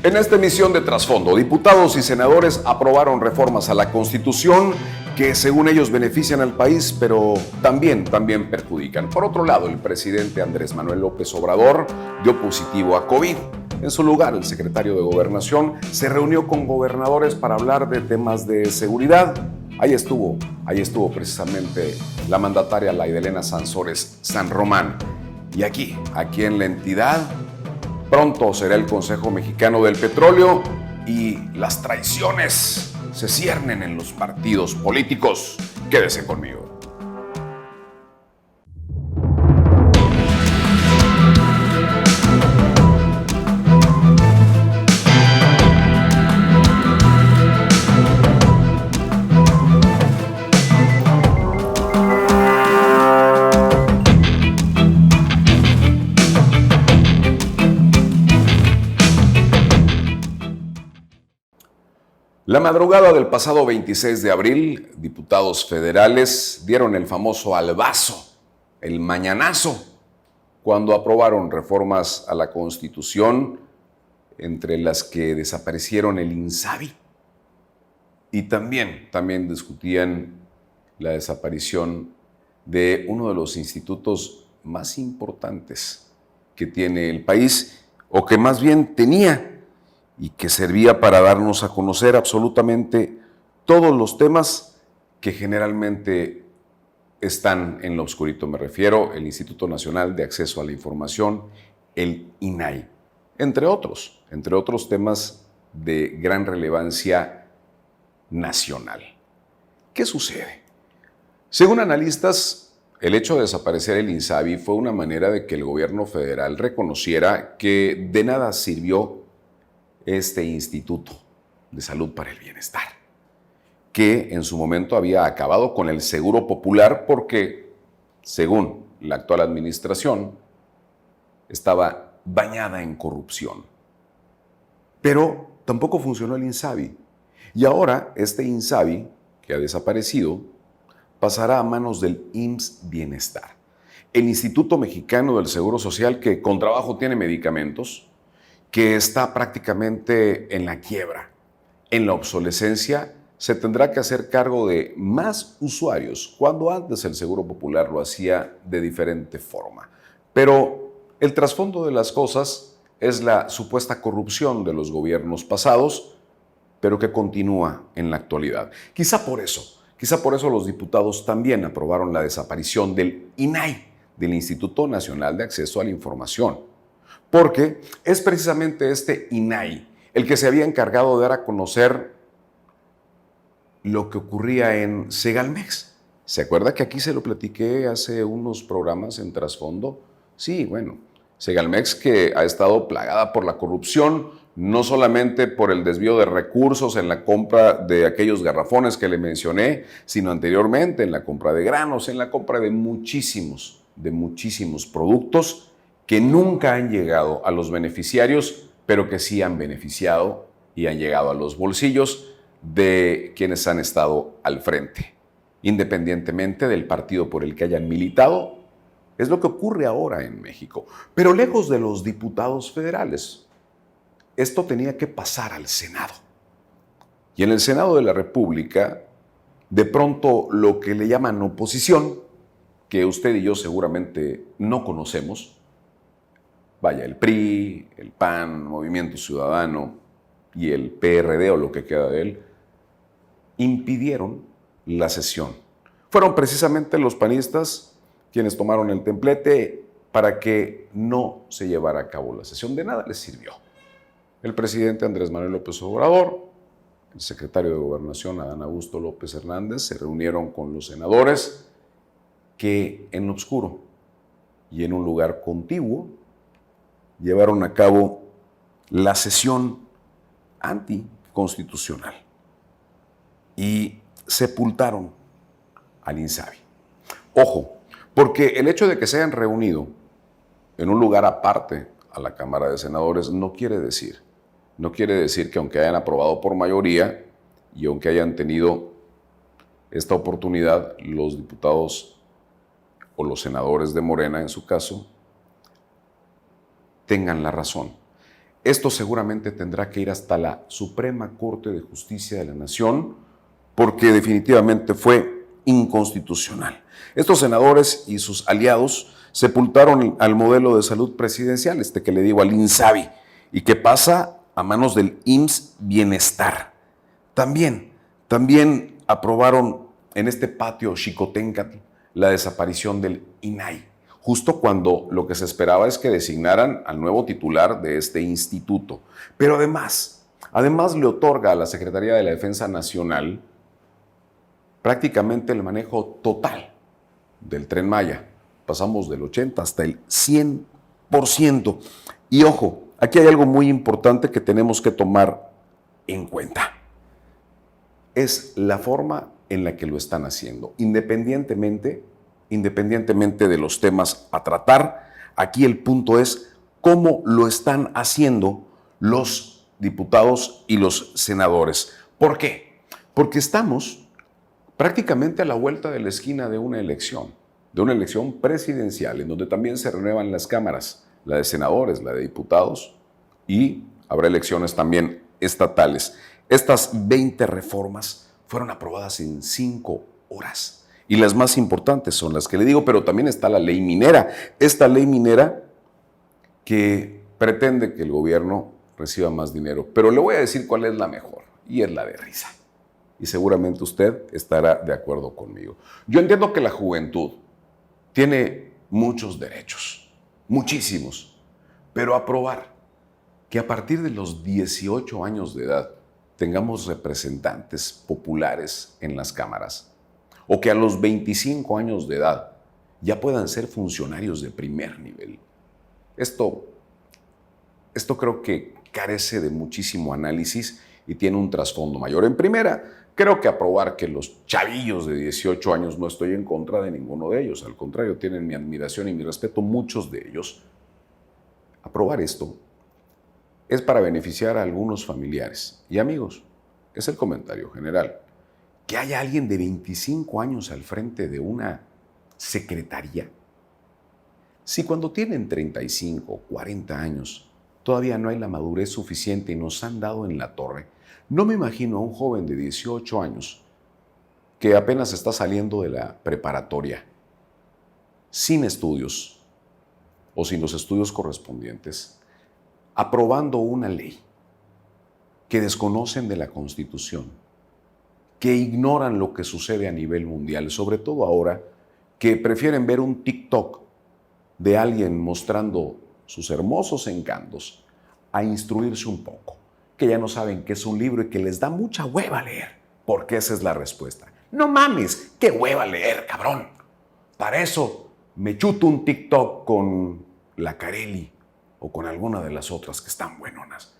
En esta emisión de Trasfondo, diputados y senadores aprobaron reformas a la Constitución que según ellos benefician al país, pero también perjudican. Por otro lado, el presidente Andrés Manuel López Obrador dio positivo a COVID. En su lugar, el secretario de Gobernación se reunió con gobernadores para hablar de temas de seguridad. Ahí estuvo precisamente la mandataria Laidelena Sansores San Román. Y aquí en la entidad, pronto será el Consejo Mexicano del Petróleo y las traiciones se ciernen en los partidos políticos. Quédese conmigo. La madrugada del pasado 26 de abril, diputados federales dieron el famoso albazo, el mañanazo, cuando aprobaron reformas a la Constitución, entre las que desaparecieron el INSABI y también discutían la desaparición de uno de los institutos más importantes que tiene el país, o que más bien tenía, y que servía para darnos a conocer absolutamente todos los temas que generalmente están en lo oscurito. Me refiero al Instituto Nacional de Acceso a la Información, el INAI, entre otros temas de gran relevancia nacional. ¿Qué sucede? Según analistas, el hecho de desaparecer el INSABI fue una manera de que el gobierno federal reconociera que de nada sirvió este Instituto de Salud para el Bienestar, que en su momento había acabado con el Seguro Popular porque, según la actual administración, estaba bañada en corrupción. Pero tampoco funcionó el INSABI. Y ahora este INSABI, que ha desaparecido, pasará a manos del IMSS Bienestar, el Instituto Mexicano del Seguro Social, que con trabajo tiene medicamentos, que está prácticamente en la quiebra, en la obsolescencia. Se tendrá que hacer cargo de más usuarios, cuando antes el Seguro Popular lo hacía de diferente forma. Pero el trasfondo de las cosas es la supuesta corrupción de los gobiernos pasados, pero que continúa en la actualidad. Quizá por eso los diputados también aprobaron la desaparición del INAI, del Instituto Nacional de Acceso a la Información. Porque es precisamente este INAI el que se había encargado de dar a conocer lo que ocurría en Segalmex. ¿Se acuerda que aquí se lo platiqué hace unos programas en Trasfondo? Sí, bueno, Segalmex, que ha estado plagada por la corrupción, no solamente por el desvío de recursos en la compra de aquellos garrafones que le mencioné, sino anteriormente en la compra de granos, en la compra de muchísimos productos que nunca han llegado a los beneficiarios, pero que sí han beneficiado y han llegado a los bolsillos de quienes han estado al frente, independientemente del partido por el que hayan militado. Es lo que ocurre ahora en México. Pero lejos de los diputados federales, esto tenía que pasar al Senado. Y en el Senado de la República, de pronto lo que le llaman oposición, que usted y yo seguramente no conocemos, vaya, el PRI, el PAN, Movimiento Ciudadano y el PRD o lo que queda de él, impidieron la sesión. Fueron precisamente los panistas quienes tomaron el templete para que no se llevara a cabo la sesión. De nada les sirvió. El presidente Andrés Manuel López Obrador, el secretario de Gobernación Adán Augusto López Hernández se reunieron con los senadores que en obscuro y en un lugar contiguo llevaron a cabo la sesión anticonstitucional y sepultaron al INSABI. Ojo, porque el hecho de que se hayan reunido en un lugar aparte a la Cámara de Senadores no quiere decir que aunque hayan aprobado por mayoría y aunque hayan tenido esta oportunidad los diputados o los senadores de Morena en su caso, tengan la razón. Esto seguramente tendrá que ir hasta la Suprema Corte de Justicia de la Nación, porque definitivamente fue inconstitucional. Estos senadores y sus aliados sepultaron al modelo de salud presidencial, que le digo al INSABI, y que pasa a manos del IMSS Bienestar. También aprobaron en este patio Xicoténcatl la desaparición del INAI, justo cuando lo que se esperaba es que designaran al nuevo titular de este instituto. Pero además le otorga a la Secretaría de la Defensa Nacional prácticamente el manejo total del Tren Maya. Pasamos del 80 hasta el 100%. Y ojo, aquí hay algo muy importante que tenemos que tomar en cuenta. Es la forma en la que lo están haciendo. Independientemente de los temas a tratar, aquí el punto es cómo lo están haciendo los diputados y los senadores. ¿Por qué? Porque estamos prácticamente a la vuelta de la esquina de una elección presidencial, en donde también se renuevan las cámaras, la de senadores, la de diputados, y habrá elecciones también estatales. Estas 20 reformas fueron aprobadas en 5 horas. Y las más importantes son las que le digo, pero también está la ley minera. Esta ley minera que pretende que el gobierno reciba más dinero. Pero le voy a decir cuál es la mejor, y es la de risa. Y seguramente usted estará de acuerdo conmigo. Yo entiendo que la juventud tiene muchos derechos, muchísimos, pero aprobar que a partir de los 18 años de edad tengamos representantes populares en las cámaras, o que a los 25 años de edad ya puedan ser funcionarios de primer nivel. Esto creo que carece de muchísimo análisis y tiene un trasfondo mayor. En primera, creo que aprobar que los chavillos de 18 años, no estoy en contra de ninguno de ellos, al contrario, tienen mi admiración y mi respeto, muchos de ellos. Aprobar esto es para beneficiar a algunos familiares y amigos. Es el comentario general. Que haya alguien de 25 años al frente de una secretaría. Si cuando tienen 35, 40 años, todavía no hay la madurez suficiente y nos han dado en la torre, no me imagino a un joven de 18 años que apenas está saliendo de la preparatoria, sin estudios o sin los estudios correspondientes, aprobando una ley que desconocen de la Constitución, que ignoran lo que sucede a nivel mundial, sobre todo ahora que prefieren ver un TikTok de alguien mostrando sus hermosos encantos a instruirse un poco, que ya no saben qué es un libro y que les da mucha hueva leer, porque esa es la respuesta. No mames, qué hueva leer, cabrón. Para eso me chuto un TikTok con la Carelli o con alguna de las otras que están buenonas.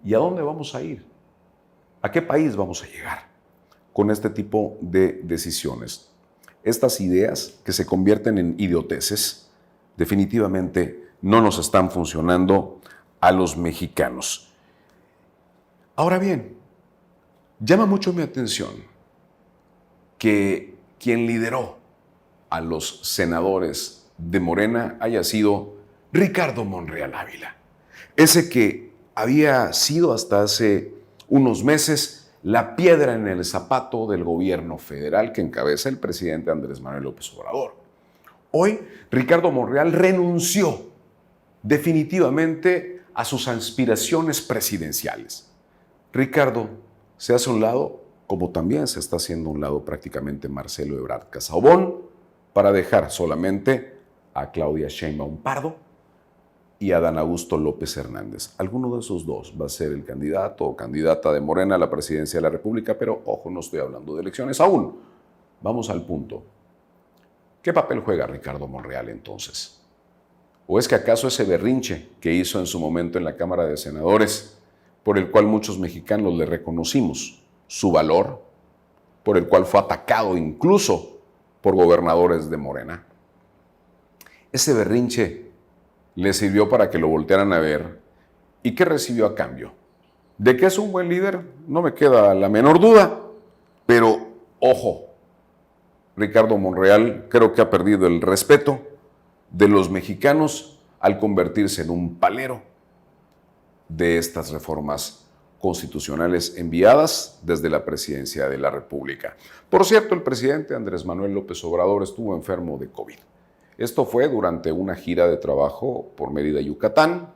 ¿Y a dónde vamos a ir? ¿A qué país vamos a llegar con este tipo de decisiones? Estas ideas que se convierten en idioteces definitivamente no nos están funcionando a los mexicanos. Ahora bien, llama mucho mi atención que quien lideró a los senadores de Morena haya sido Ricardo Monreal Ávila, ese que había sido hasta hace unos meses la piedra en el zapato del gobierno federal que encabeza el presidente Andrés Manuel López Obrador. Hoy, Ricardo Monreal renunció definitivamente a sus aspiraciones presidenciales. Ricardo se hace a un lado, como también se está haciendo a un lado prácticamente Marcelo Ebrard Casaubon, para dejar solamente a Claudia Sheinbaum Pardo y a Dan Augusto López Hernández. Alguno de esos dos va a ser el candidato o candidata de Morena a la presidencia de la República, pero ojo, no estoy hablando de elecciones aún. Vamos al punto. ¿Qué papel juega Ricardo Monreal entonces? ¿O es que acaso ese berrinche que hizo en su momento en la Cámara de Senadores, por el cual muchos mexicanos le reconocimos su valor, por el cual fue atacado incluso por gobernadores de Morena? Ese berrinche le sirvió para que lo voltearan a ver. ¿Y qué recibió a cambio? ¿De que es un buen líder? No me queda la menor duda. Pero, ojo, Ricardo Monreal creo que ha perdido el respeto de los mexicanos al convertirse en un palero de estas reformas constitucionales enviadas desde la Presidencia de la República. Por cierto, el presidente Andrés Manuel López Obrador estuvo enfermo de COVID. Esto fue durante una gira de trabajo por Mérida, Yucatán.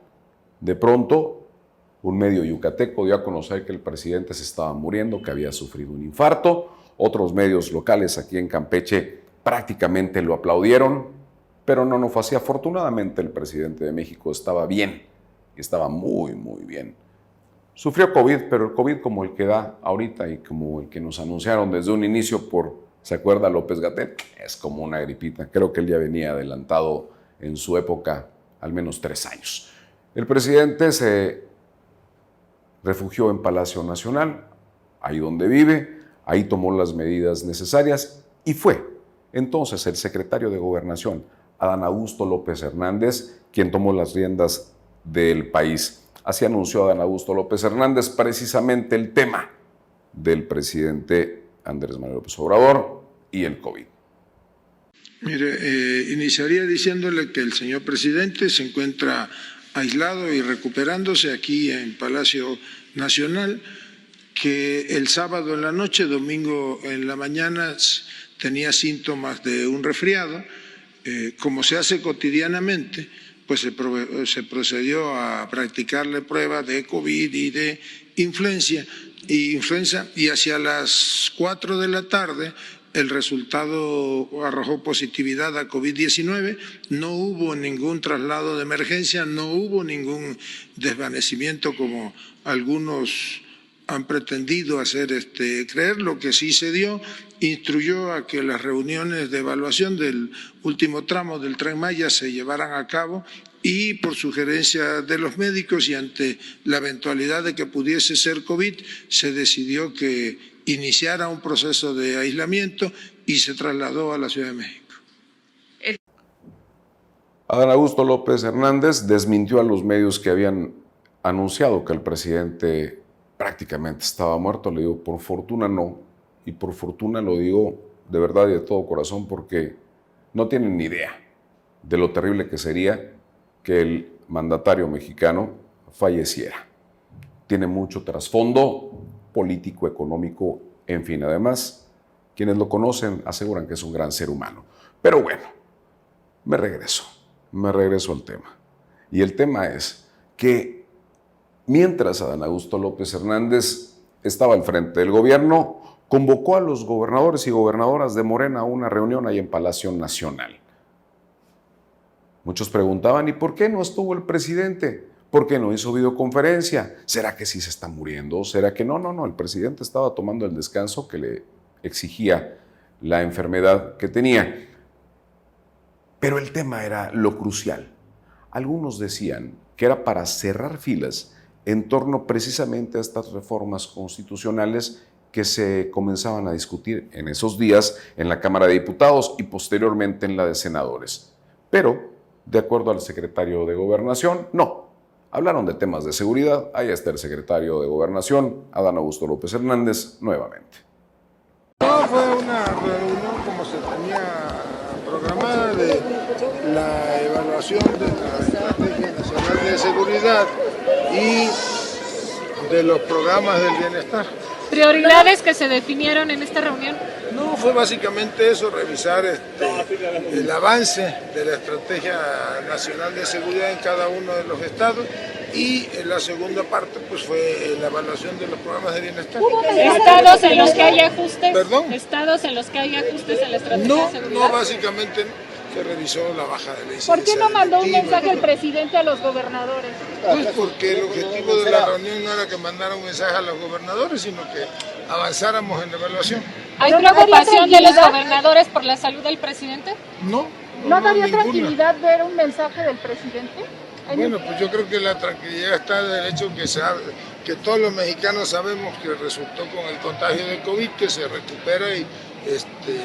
De pronto, un medio yucateco dio a conocer que el presidente se estaba muriendo, que había sufrido un infarto. Otros medios locales aquí en Campeche prácticamente lo aplaudieron, pero no fue así. Afortunadamente, el presidente de México estaba bien, estaba muy, muy bien. Sufrió COVID, pero el COVID como el que da ahorita y como el que nos anunciaron desde un inicio por, ¿se acuerda López-Gatell? Es como una gripita. Creo que él ya venía adelantado en su época al menos 3 años. El presidente se refugió en Palacio Nacional, ahí donde vive, ahí tomó las medidas necesarias y fue entonces el secretario de Gobernación, Adán Augusto López Hernández, quien tomó las riendas del país. Así anunció Adán Augusto López Hernández precisamente el tema del presidente Andrés Manuel López Obrador y el COVID. Mire, iniciaría diciéndole que el señor presidente se encuentra aislado y recuperándose aquí en Palacio Nacional, que el sábado en la noche, domingo en la mañana, tenía síntomas de un resfriado. Como se hace cotidianamente, pues se procedió a practicarle pruebas de COVID y de influenza, y hacia las 4 de la tarde el resultado arrojó positividad a COVID-19, no hubo ningún traslado de emergencia, no hubo ningún desvanecimiento como algunos han pretendido hacer creer. Lo que sí se dio, instruyó a que las reuniones de evaluación del último tramo del Tren Maya se llevaran a cabo y por sugerencia de los médicos y ante la eventualidad de que pudiese ser COVID, se decidió que iniciara un proceso de aislamiento y se trasladó a la Ciudad de México. Adán Augusto López Hernández desmintió a los medios que habían anunciado que el presidente prácticamente estaba muerto. Le digo, por fortuna no, y por fortuna lo digo de verdad y de todo corazón porque no tienen ni idea de lo terrible que sería que el mandatario mexicano falleciera. Tiene mucho trasfondo político, económico, en fin. Además, quienes lo conocen aseguran que es un gran ser humano. Pero bueno, me regreso al tema. Y el tema es que mientras Adán Augusto López Hernández estaba al frente del gobierno, convocó a los gobernadores y gobernadoras de Morena a una reunión ahí en Palacio Nacional. Muchos preguntaban, ¿y por qué no estuvo el presidente? ¿Por qué no hizo videoconferencia? ¿Será que sí se está muriendo? ¿Será que no? No, el presidente estaba tomando el descanso que le exigía la enfermedad que tenía. Pero el tema era lo crucial. Algunos decían que era para cerrar filas en torno precisamente a estas reformas constitucionales que se comenzaban a discutir en esos días en la Cámara de Diputados y posteriormente en la de Senadores. Pero, de acuerdo al secretario de Gobernación, no. Hablaron de temas de seguridad. Ahí está el secretario de Gobernación, Adán Augusto López Hernández, nuevamente. No, fue una reunión como se tenía programada de la evaluación de la Estrategia Nacional de Seguridad y de los programas del bienestar. ¿Prioridades que se definieron en esta reunión? No, fue básicamente eso, revisar el avance de la Estrategia Nacional de Seguridad en cada uno de los estados y en la segunda parte pues fue la evaluación de los programas de bienestar. ¿Estados en los que haya ajustes? ¿Perdón? ¿Estados en los que haya ajustes en la Estrategia de Seguridad? No, básicamente se revisó la baja de la incidencia. ¿Por qué no mandó un mensaje el presidente a los gobernadores? Pues porque el objetivo de la reunión no era que mandara un mensaje a los gobernadores, sino que avanzáramos en la evaluación. ¿Hay preocupación de los gobernadores por la salud del presidente? No daría ninguna. tranquilidad ver un mensaje del presidente? Bueno, pues yo creo que la tranquilidad está en el hecho que todos los mexicanos sabemos que resultó con el contagio de COVID, que se recupera y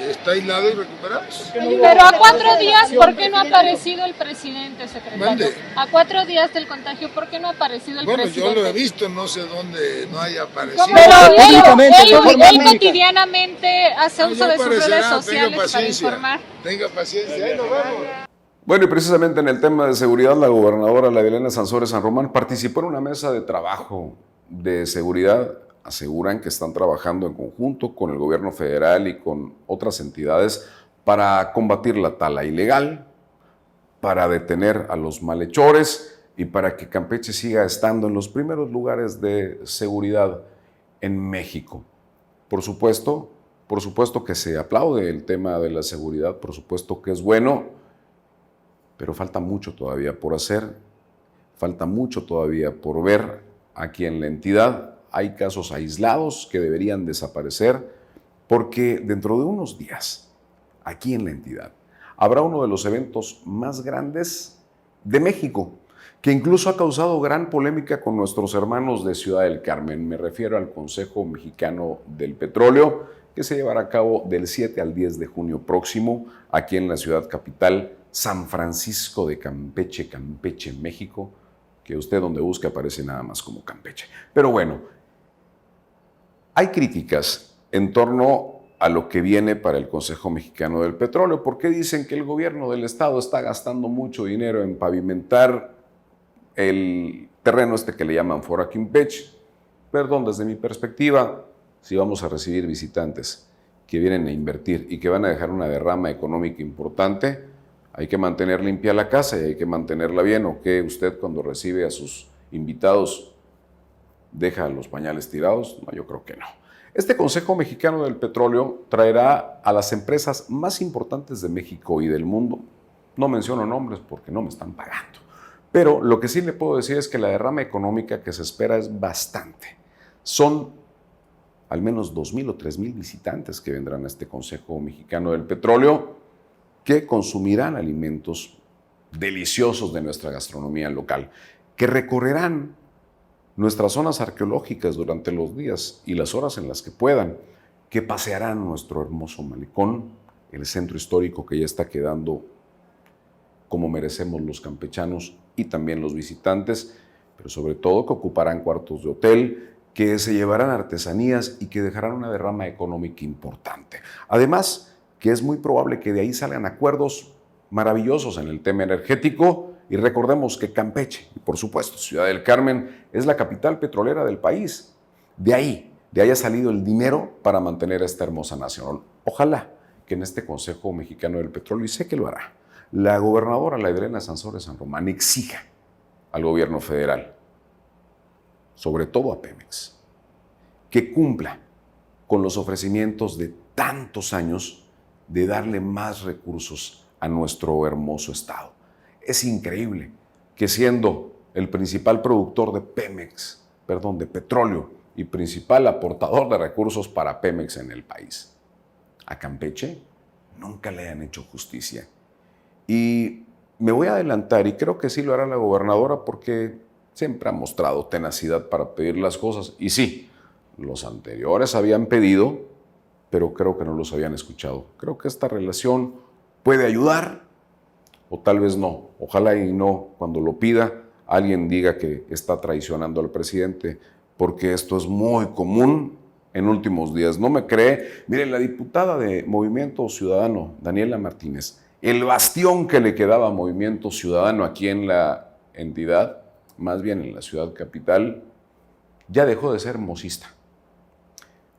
está aislado y recuperamos. Pero a 4 días, ¿por qué no ha aparecido el presidente, secretario? ¿Mande? A 4 días del contagio, ¿por qué no ha aparecido el presidente? Bueno, yo lo he visto, no sé dónde no haya aparecido. Pero él cotidianamente hace uso de sus redes sociales para informar. Tenga paciencia, ahí nos vemos. Bueno, y precisamente en el tema de seguridad, la gobernadora Lavilena Sansores San Román participó en una mesa de trabajo de seguridad. Aseguran que están trabajando en conjunto con el gobierno federal y con otras entidades para combatir la tala ilegal, para detener a los malhechores y para que Campeche siga estando en los primeros lugares de seguridad en México. Por supuesto que se aplaude el tema de la seguridad, por supuesto que es bueno, pero falta mucho todavía por hacer, falta mucho todavía por ver aquí en la entidad. Hay casos aislados que deberían desaparecer porque dentro de unos días, aquí en la entidad, habrá uno de los eventos más grandes de México, que incluso ha causado gran polémica con nuestros hermanos de Ciudad del Carmen. Me refiero al Consejo Mexicano del Petróleo, que se llevará a cabo del 7 al 10 de junio próximo, aquí en la ciudad capital, San Francisco de Campeche, Campeche, México, que usted donde busque aparece nada más como Campeche. Pero bueno, hay críticas en torno a lo que viene para el Consejo Mexicano del Petróleo, porque dicen que el gobierno del estado está gastando mucho dinero en pavimentar el terreno que le llaman Fora Campeche. Perdón, desde mi perspectiva, si vamos a recibir visitantes que vienen a invertir y que van a dejar una derrama económica importante, hay que mantener limpia la casa y hay que mantenerla bien. ¿O qué usted cuando recibe a sus invitados deja los pañales tirados? No, yo creo que no. Este Consejo Mexicano del Petróleo traerá a las empresas más importantes de México y del mundo. No menciono nombres porque no me están pagando. Pero lo que sí le puedo decir es que la derrama económica que se espera es bastante. Son al menos 2,000 o 3,000 visitantes que vendrán a este Consejo Mexicano del Petróleo, que consumirán alimentos deliciosos de nuestra gastronomía local, que recorrerán nuestras zonas arqueológicas durante los días y las horas en las que puedan, que pasearán nuestro hermoso malecón, el centro histórico que ya está quedando como merecemos los campechanos y también los visitantes, pero sobre todo que ocuparán cuartos de hotel, que se llevarán artesanías y que dejarán una derrama económica importante. Además, que es muy probable que de ahí salgan acuerdos maravillosos en el tema energético, y recordemos que Campeche, y por supuesto Ciudad del Carmen, es la capital petrolera del país. De ahí ha salido el dinero para mantener esta hermosa nación. Ojalá que en este Consejo Mexicano del Petróleo, y sé que lo hará, la gobernadora Lavilena Sansores San Román exija al gobierno federal, sobre todo a Pemex, que cumpla con los ofrecimientos de tantos años de darle más recursos a nuestro hermoso estado. Es increíble que siendo el principal productor de petróleo y principal aportador de recursos para Pemex en el país, a Campeche nunca le han hecho justicia. Y me voy a adelantar, y creo que sí lo hará la gobernadora porque siempre ha mostrado tenacidad para pedir las cosas. Y sí, los anteriores habían pedido, pero creo que no los habían escuchado. Creo que esta relación puede ayudar, o tal vez no. Ojalá y no, cuando lo pida, alguien diga que está traicionando al presidente, porque esto es muy común en últimos días. ¿No me cree? Miren, la diputada de Movimiento Ciudadano, Daniela Martínez, el bastión que le quedaba a Movimiento Ciudadano aquí en la entidad, más bien en la ciudad capital, ya dejó de ser mosista.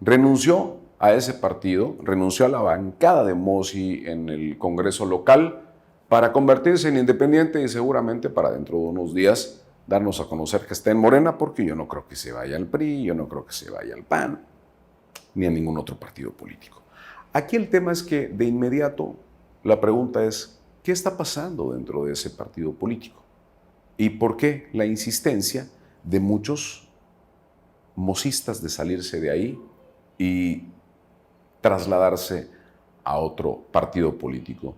Renunció a ese partido, renunció a la bancada de Mosi en el Congreso local para convertirse en independiente y seguramente para dentro de unos días darnos a conocer que está en Morena, porque yo no creo que se vaya al PRI, yo no creo que se vaya al PAN, ni a ningún otro partido político. Aquí el tema es que de inmediato la pregunta es, ¿qué está pasando dentro de ese partido político? ¿Y por qué la insistencia de muchos mosistas de salirse de ahí y trasladarse a otro partido político?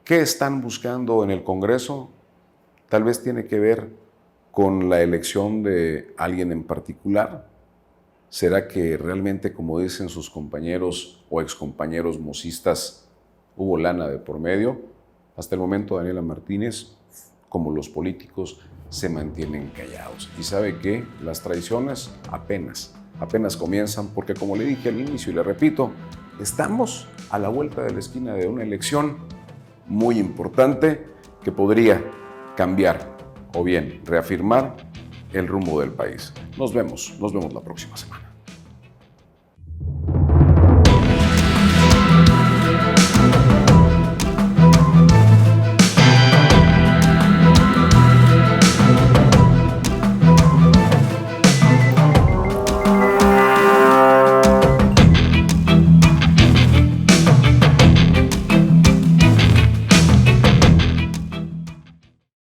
¿Qué están buscando en el Congreso? Tal vez tiene que ver con la elección de alguien en particular. ¿Será que realmente, como dicen sus compañeros o excompañeros mosistas, hubo lana de por medio? Hasta el momento, Daniela Martínez, como los políticos, se mantienen callados. ¿Y sabe qué? Las traiciones apenas comienzan, porque como le dije al inicio y le repito, estamos a la vuelta de la esquina de una elección muy importante que podría cambiar o bien reafirmar el rumbo del país. Nos vemos la próxima semana.